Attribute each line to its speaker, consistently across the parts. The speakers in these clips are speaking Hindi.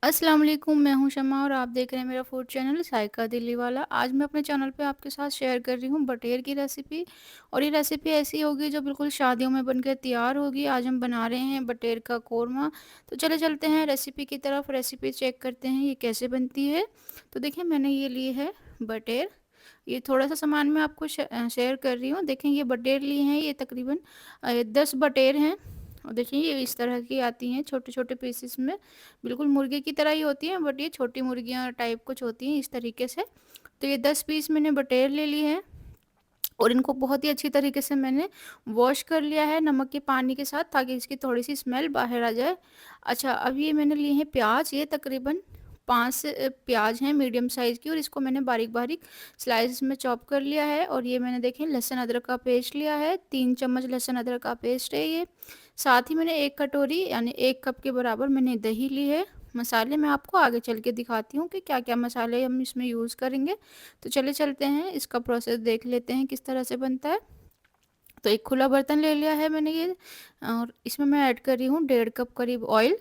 Speaker 1: अस्सलाम वालेकुम, मैं हूं शमा और आप देख रहे हैं मेरा फूड चैनल जायका दिल्ली वाला। आज मैं अपने चैनल पे आपके साथ शेयर कर रही हूं बटेर की रेसिपी। और ये रेसिपी ऐसी होगी जो बिल्कुल शादियों में बनकर तैयार होगी। आज हम बना रहे हैं बटेर का कोरमा। तो चले चलते हैं रेसिपी की तरफ। रेसिपी चेक करते हैं ये कैसे बनती है। तो देखिए, मैंने ये ली है बटेर। ये थोड़ा सा सामान मैं आपको शेयर कर रही हूँ। देखें, ये बटेर लिए हैं, ये तकरीबन 10 बटेर हैं। और देखिए, ये इस तरह की आती हैं छोटे छोटे पीसेस में। बिल्कुल मुर्गे की तरह ही होती हैं, बट ये छोटी मुर्गियाँ टाइप कुछ होती हैं इस तरीके से। तो ये 10 पीस मैंने बटेर ले लिए हैं। और इनको बहुत ही अच्छी तरीके से मैंने वॉश कर लिया है नमक के पानी के साथ, ताकि इसकी थोड़ी सी स्मेल बाहर आ जाए। अच्छा, अब ये मैंने लिए हैं प्याज। ये तकरीबन 5 से प्याज हैं मीडियम साइज़ की, और इसको मैंने बारीक बारीक स्लाइस में चॉप कर लिया है। और ये मैंने देखें लहसुन अदरक का पेस्ट लिया है, 3 चम्मच लहसुन अदरक का पेस्ट है ये। साथ ही मैंने 1 कटोरी यानी 1 कप के बराबर मैंने दही ली है। मसाले मैं आपको आगे चल के दिखाती हूँ कि क्या क्या मसाले हम इसमें यूज़ करेंगे। तो चले चलते हैं, इसका प्रोसेस देख लेते हैं किस तरह से बनता है। तो एक खुला बर्तन ले लिया है मैंने ये, और इसमें मैं ऐड कर रही हूँ 1.5 कप करीब ऑयल।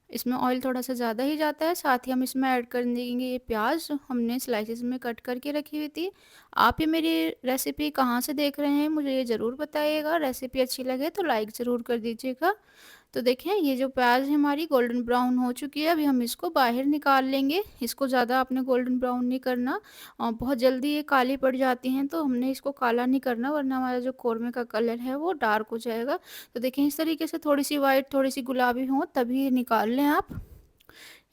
Speaker 1: इसमें ऑयल थोड़ा सा ज़्यादा ही जाता है। साथ ही हम इसमें ऐड कर देंगे ये प्याज जो हमने स्लाइसेस में कट करके रखी हुई थी। आप ये मेरी रेसिपी कहाँ से देख रहे हैं मुझे ये ज़रूर बताइएगा। रेसिपी अच्छी लगे तो लाइक ज़रूर कर दीजिएगा। तो देखें, ये जो प्याज है हमारी गोल्डन ब्राउन हो चुकी है। अभी हम इसको बाहर निकाल लेंगे। इसको ज़्यादा आपने गोल्डन ब्राउन नहीं करना, और बहुत जल्दी ये काली पड़ जाती हैं, तो हमने इसको काला नहीं करना, वरना हमारा जो कौरमे का कलर है वो डार्क हो जाएगा। तो देखें, इस तरीके से थोड़ी सी वाइट थोड़ी सी गुलाबी हो तभी ये निकाल लें आप।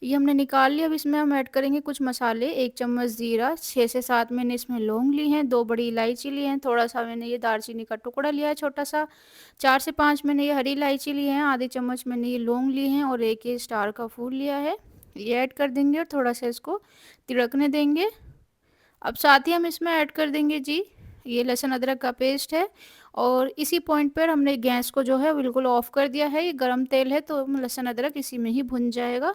Speaker 1: ये हमने निकाल लिया। अब इसमें हम ऐड करेंगे कुछ मसाले। 1 चम्मच ज़ीरा, 6 से 7 मैंने इसमें लौंग ली हैं, 2 बड़ी इलायची ली हैं, थोड़ा-सा मैंने ये दालचीनी का टुकड़ा लिया है छोटा-सा, 4 से 5 मैंने ये हरी इलायची ली है, आधी चम्मच मैंने ये लौंग ली हैं, और 1 ये स्टार का फूल लिया है। ये ऐड कर देंगे और थोड़ा-सा इसको तिड़कने देंगे। अब साथ ही हम इसमें ऐड कर देंगे जी, ये लहसुन अदरक का पेस्ट है। और इसी पॉइंट पर हमने गैस को जो है बिल्कुल ऑफ़ कर दिया है। ये गरम तेल है तो लहसुन अदरक इसी में ही भुन जाएगा।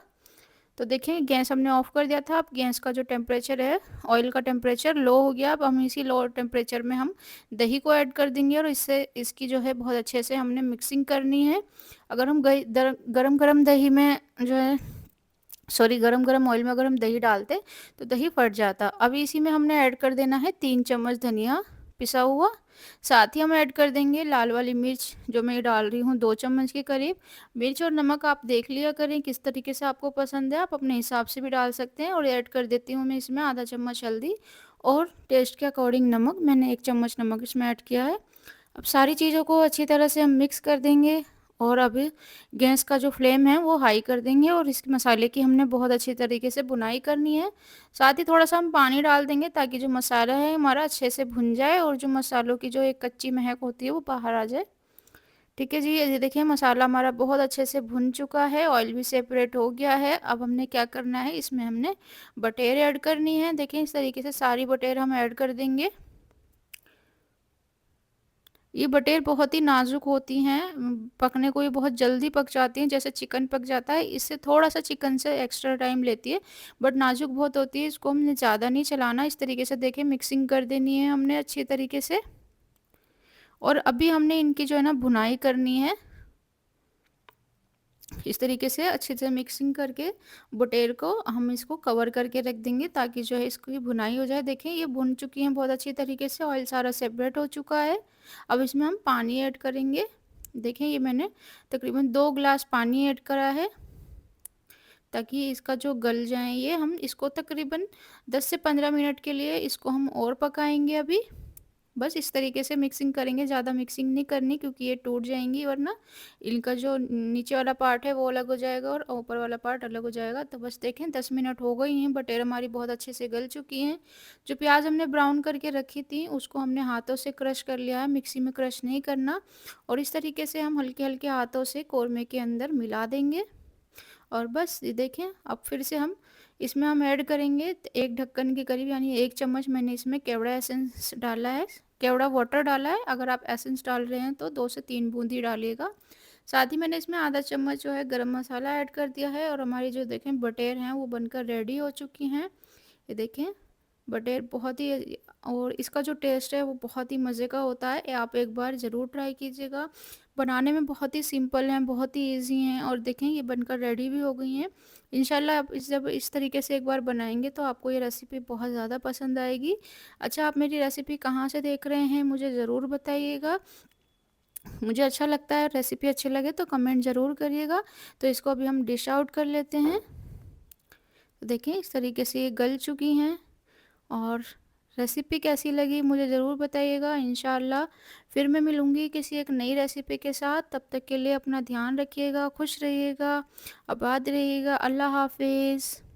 Speaker 1: तो देखें, गैस हमने ऑफ़ कर दिया था। अब गैस का जो टेम्परेचर है, ऑयल का टेम्परेचर लो हो गया। अब हम इसी लो टेम्परेचर में हम दही को ऐड कर देंगे, और इससे इसकी जो है बहुत अच्छे से हमने मिक्सिंग करनी है। अगर हम गरम गरम दही में जो है, सॉरी, गरम गरम ऑयल में अगर हम दही डालते तो दही फट जाता। अब इसी में हमने ऐड कर देना है 3 चम्मच धनिया पिसा हुआ। साथ ही हम ऐड कर देंगे लाल वाली मिर्च, जो मैं डाल रही हूँ 2 चम्मच के करीब। मिर्च और नमक आप देख लिया करें किस तरीके से आपको पसंद है, आप अपने हिसाब से भी डाल सकते हैं। और ऐड कर देती हूँ मैं इसमें आधा चम्मच हल्दी, और टेस्ट के अकॉर्डिंग नमक, मैंने 1 चम्मच नमक इसमें ऐड किया है। अब सारी चीज़ों को अच्छी तरह से हम मिक्स कर देंगे। और अब गैस का जो फ्लेम है वो हाई कर देंगे, और इस मसाले की हमने बहुत अच्छी तरीके से भुनाई करनी है। साथ ही थोड़ा-सा हम पानी डाल देंगे, ताकि जो मसाला है हमारा अच्छे से भुन जाए, और जो मसालों की जो एक कच्ची महक होती है वो बाहर आ जाए। ठीक है जी, ये देखिए मसाला हमारा बहुत अच्छे से भुन चुका है, ऑयल भी सेपरेट हो गया है। अब हमने क्या करना है, इसमें हमने बटेर ऐड करनी है। देखिए, इस तरीके से सारी बटेर हम ऐड कर देंगे। ये बटेर बहुत ही नाजुक होती हैं, पकने को ये बहुत जल्दी पक जाती हैं, जैसे चिकन पक जाता है, इससे थोड़ा-सा चिकन से एक्स्ट्रा टाइम लेती है, बट नाजुक बहुत होती है। इसको हमने ज़्यादा नहीं चलाना। इस तरीके से देखिए मिक्सिंग कर देनी है हमने अच्छी तरीके से। और अभी हमने इनकी जो है ना भुनाई करनी है। इस तरीके से अच्छे से मिक्सिंग करके बटेर को हम इसको कवर करके रख देंगे, ताकि जो है इसकी भुनाई हो जाए। देखें, ये भुन चुकी हैं बहुत अच्छी तरीके से, ऑयल सारा सेपरेट हो चुका है। अब इसमें हम पानी ऐड करेंगे। देखें, ये मैंने तकरीबन 2 ग्लास पानी ऐड करा है, ताकि इसका जो गल जाए ये। हम इसको तकरीबन 10 से 15 मिनट के लिए इसको हम और पकाएंगे अभी। बस इस तरीके से मिक्सिंग करेंगे, ज़्यादा मिक्सिंग नहीं करनी, क्योंकि ये टूट जाएंगी, वरना इनका जो नीचे वाला पार्ट है वो अलग हो जाएगा और ऊपर वाला पार्ट अलग हो जाएगा। तो बस देखें 10 मिनट हो गई हैं, बटेर हमारी बहुत अच्छे से गल चुकी हैं। जो प्याज हमने ब्राउन करके रखी थी उसको हमने हाथों से क्रश कर लिया है, मिक्सी में क्रश नहीं करना। और इस तरीके से हम हल्के हल्के हाथों से कौरमे के अंदर मिला देंगे। और बस ये देखें, अब फिर से हम इसमें हम ऐड करेंगे एक ढक्कन के करीब, यानी 1 चम्मच मैंने इसमें केवड़ा एसेंस डाला है, केवड़ा वाटर डाला है। अगर आप एसेंस डाल रहे हैं तो 2 से 3 बूंद ही डालिएगा। साथ ही मैंने इसमें आधा चम्मच जो है गरम मसाला ऐड कर दिया है। और हमारी जो देखें बटेर हैं वो बनकर रेडी हो चुकी हैं। ये देखें, बटेर बहुत ही और इसका जो टेस्ट है वो बहुत ही मज़े का होता है। आप एक बार ज़रूर ट्राई कीजिएगा। बनाने में बहुत ही सिंपल हैं, बहुत ही ईज़ी हैं और देखें ये बनकर रेडी भी हो गई हैं। इंशाल्लाह आप जब इस तरीके से एक बार बनाएँगे तो आपको ये रेसिपी बहुत ज़्यादा पसंद आएगी। अच्छा, आप मेरी रेसिपी कहाँ से देख रहे हैं मुझे ज़रूर बताइएगा। मुझे अच्छा लगता है, रेसिपी अच्छी लगे तो कमेंट ज़रूर करिएगा। तो इसको अभी हम डिश आउट कर लेते हैं। तो देखिए इस तरीके से ये गल चुकी हैं और रेसिपी कैसी लगी मुझे ज़रूर बताइएगा। इंशाल्लाह फिर मैं मिलूँगी किसी एक नई रेसिपी के साथ। तब तक के लिए अपना ध्यान रखिएगा, खुश रहिएगा, आबाद रहिएगा। अल्लाह हाफ़िज़।